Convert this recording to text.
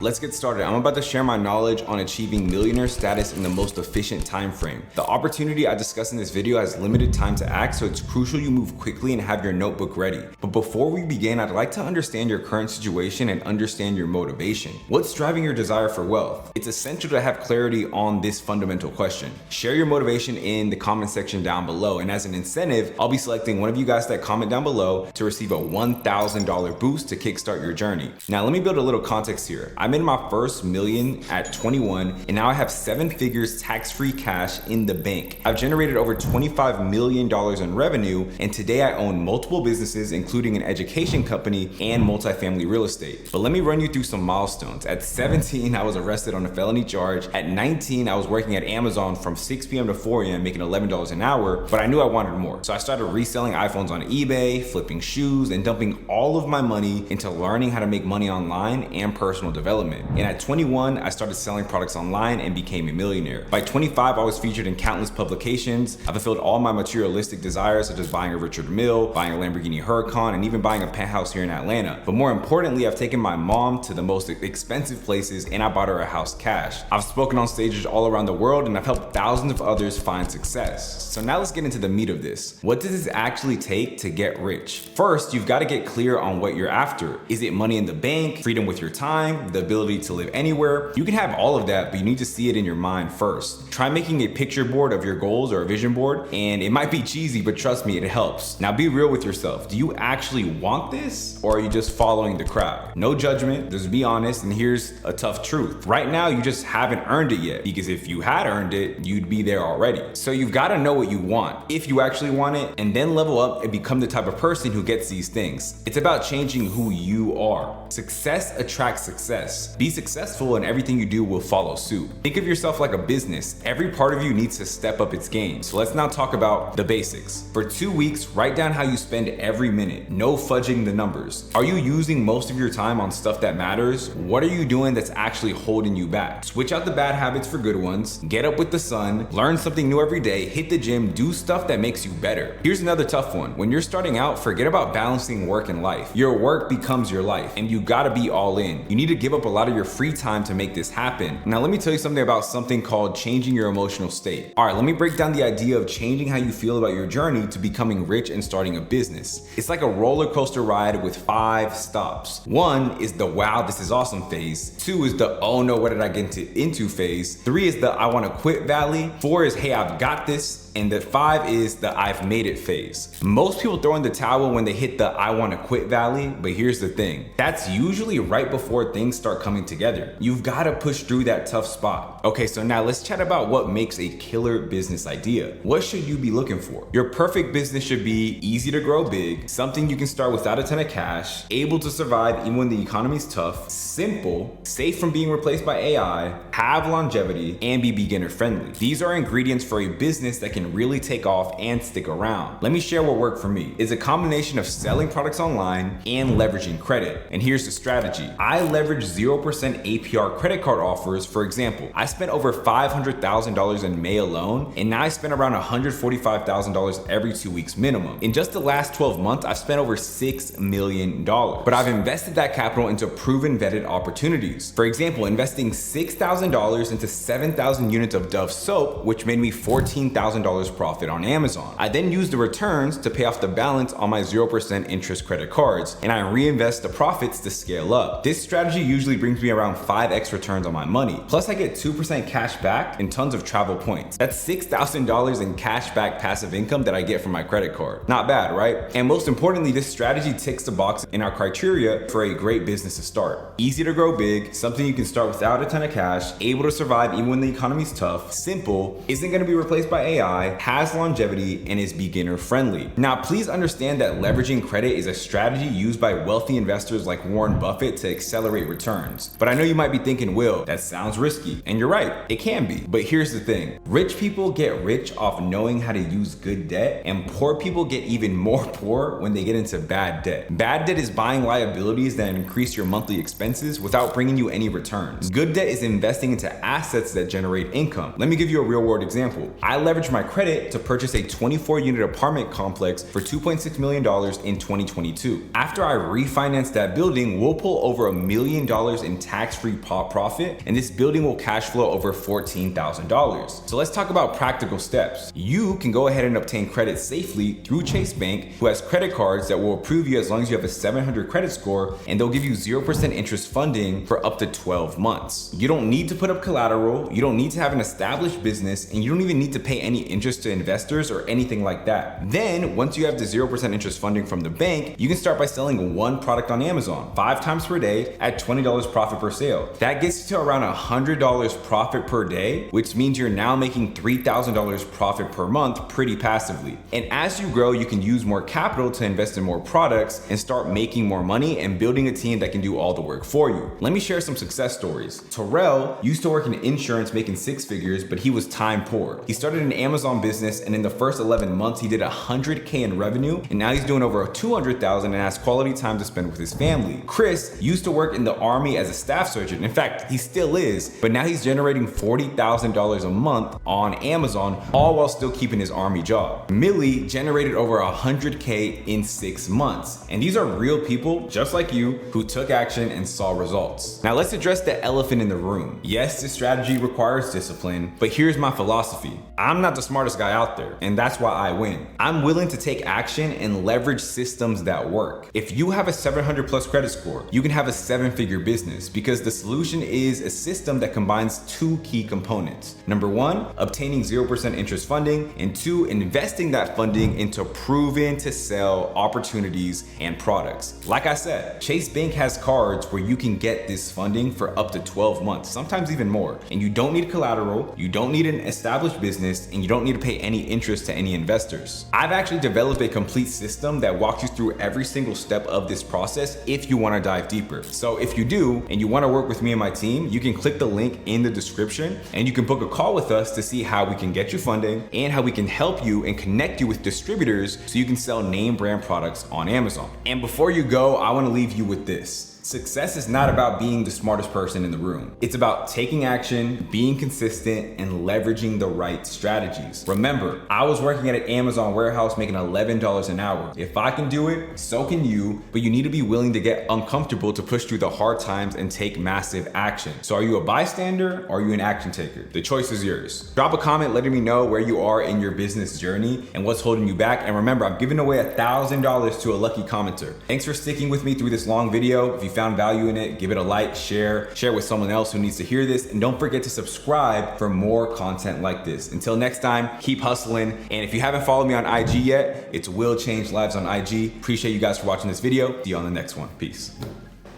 Let's get started. I'm about to share my knowledge on achieving millionaire status in the most efficient time frame. The opportunity I discuss in this video has limited time to act, so it's crucial you move quickly and have your notebook ready. But before we begin, I'd like to understand your current situation and understand your motivation. What's driving your desire for wealth? It's essential to have clarity on this fundamental question. Share your motivation in the comment section down below, and as an incentive, I'll be selecting one of you guys that comment down below to receive a $1,000 boost to kickstart your journey. Now, let me build a little context here. I made my first million at 21, and now I have 7 figures tax-free cash in the bank. I've generated over $25 million in revenue, and today I own multiple businesses, including an education company and multifamily real estate. But let me run you through some milestones. At 17, I was arrested on a felony charge. At 19, I was working at Amazon from 6 p.m. to 4 a.m. making $11 an hour, but I knew I wanted more. So I started reselling iPhones on eBay, flipping shoes, and dumping all of my money into learning how to make money online and personal development. And at 21, I started selling products online and became a millionaire. By 25, I was featured in countless publications. I fulfilled all my materialistic desires, such as buying a Richard Mille, buying a Lamborghini Huracan, and even buying a penthouse here in Atlanta. But more importantly, I've taken my mom to the most expensive places, and I bought her a house cash. I've spoken on stages all around the world, and I've helped thousands of others find success. So now let's get into the meat of this. What does this actually take to get rich? First, you've got to get clear on what you're after. Is it money in the bank, freedom with your time, the ability to live anywhere? You can have all of that, but you need to see it in your mind first. Try making a picture board of your goals or a vision board, and it might be cheesy, but trust me, it helps. Now be real with yourself. Do you actually want this, or are you just following the crowd? No judgment, just be honest, and here's a tough truth. Right now, you just haven't earned it yet, because if you had earned it, you'd be there already. So you've got to know what you want, if you actually want it, and then level up and become the type of person who gets these things. It's about changing who you are. Success attracts success. Be successful and everything you do will follow suit. Think of yourself like a business. Every part of you needs to step up its game. So let's now talk about the basics. For 2 weeks, write down how you spend every minute. No fudging the numbers. Are you using most of your time on stuff that matters? What are you doing that's actually holding you back? Switch out the bad habits for good ones. Get up with the sun. Learn something new every day. Hit the gym. Do stuff that makes you better. Here's another tough one. When you're starting out, forget about balancing work and life. Your work becomes your life, and you gotta be all in. You need to give up a lot of your free time to make this happen. Now let me tell you something about something called changing your emotional state. All right, let me break down the idea of changing how you feel about your journey to becoming rich and starting a business. It's like a roller coaster ride with 5 stops. 1 is the wow, this is awesome phase. 2 is the oh no, what did I get into phase. 3 is the I wanna quit valley. 4 is hey, I've got this. And the 5 is the I've made it phase. Most people throw in the towel when they hit the I wanna quit valley, but here's the thing. That's usually right before things start coming together. You've gotta push through that tough spot. Okay, so now let's chat about what makes a killer business idea. What should you be looking for? Your perfect business should be easy to grow big, something you can start without a ton of cash, able to survive even when the economy's tough, simple, safe from being replaced by AI, have longevity, and be beginner friendly. These are ingredients for a business that can really take off and stick around. Let me share what worked for me. It's a combination of selling products online and leveraging credit. And here's the strategy. I leverage 0% APR credit card offers. For example, I spent over $500,000 in May alone, and now I spend around $145,000 every 2 weeks minimum. In just the last 12 months, I've spent over $6 million. But I've invested that capital into proven vetted opportunities. For example, investing $6,000 into 7,000 units of Dove soap, which made me $14,000 profit on Amazon. I then use the returns to pay off the balance on my 0% interest credit cards, and I reinvest the profits to scale up. This strategy usually brings me around 5x returns on my money. Plus I get 2% cash back and tons of travel points. That's $6,000 in cash back passive income that I get from my credit card. Not bad, right? And most importantly, this strategy ticks the box in our criteria for a great business to start. Easy to grow big, something you can start without a ton of cash, able to survive even when the economy's tough, simple, isn't gonna be replaced by AI, has longevity, and is beginner friendly. Now, please understand that leveraging credit is a strategy used by wealthy investors like Warren Buffett to accelerate returns. But I know you might be thinking, Will, that sounds risky. And you're right, it can be. But here's the thing. Rich people get rich off knowing how to use good debt, and poor people get even more poor when they get into bad debt. Bad debt is buying liabilities that increase your monthly expenses without bringing you any returns. Good debt is investing into assets that generate income. Let me give you a real world example. I leverage my credit to purchase a 24-unit apartment complex for $2.6 million in 2022. After I refinanced that building, we'll pull over $1 million in tax-free profit, and this building will cash flow over $14,000. So let's talk about practical steps. You can go ahead and obtain credit safely through Chase Bank, who has credit cards that will approve you as long as you have a 700 credit score, and they'll give you 0% interest funding for up to 12 months. You don't need to put up collateral, you don't need to have an established business, and you don't even need to pay any interest to investors or anything like that. Then, once you have the 0% interest funding from the bank, you can start by selling one product on Amazon 5 times per day at $20 profit per sale. That gets you to around $100 profit per day, which means you're now making $3,000 profit per month pretty passively. And as you grow, you can use more capital to invest in more products and start making more money and building a team that can do all the work for you. Let me share some success stories. Terrell used to work in insurance making 6 figures, but he was time poor. He started an Amazon business, and in the first 11 months, he did $100K in revenue, and now he's doing over $200,000 and has quality time to spend with his family. Chris used to work in the Army as a staff sergeant. In fact, he still is, but now he's generating $40,000 a month on Amazon, all while still keeping his Army job. Millie generated over $100K in 6 months. And these are real people just like you who took action and saw results. Now let's address the elephant in the room. Yes, this strategy requires discipline, but here's my philosophy. I'm not the smartest guy out there, and that's why I win. I'm willing to take action and leverage systems that work. If you have a 700 plus credit score, you can have a 7-figure business, because the solution is a system that combines 2 key components. Number 1, obtaining 0% interest funding, and 2, investing that funding into proven to sell opportunities and products. Like I said, Chase Bank has cards where you can get this funding for up to 12 months, sometimes even more. And you don't need collateral, you don't need an established business, and you don't need to pay any interest to any investors. I've actually developed a complete system that walks you through every single step of this process if you want to dive deeper. So if you do, and you want to work with me and my team, you can click the link in the description, and you can book a call with us to see how we can get you funding and how we can help you and connect you with distributors so you can sell name brand products on Amazon. And before you go, I want to leave you with this. Success is not about being the smartest person in the room. It's about taking action, being consistent, and leveraging the right strategies. Remember, I was working at an Amazon warehouse making $11 an hour. If I can do it, so can you, but you need to be willing to get uncomfortable to push through the hard times and take massive action. So are you a bystander or are you an action taker? The choice is yours. Drop a comment letting me know where you are in your business journey and what's holding you back. And remember, I'm giving away $1,000 to a lucky commenter. Thanks for sticking with me through this long video. If you found value in it, give it a like, share with someone else who needs to hear this, and don't forget to subscribe for more content like this. Until next time, keep hustling. And if you haven't followed me on IG yet, it's Will Change Lives on IG. Appreciate you guys for watching this video. See you on the next one. Peace.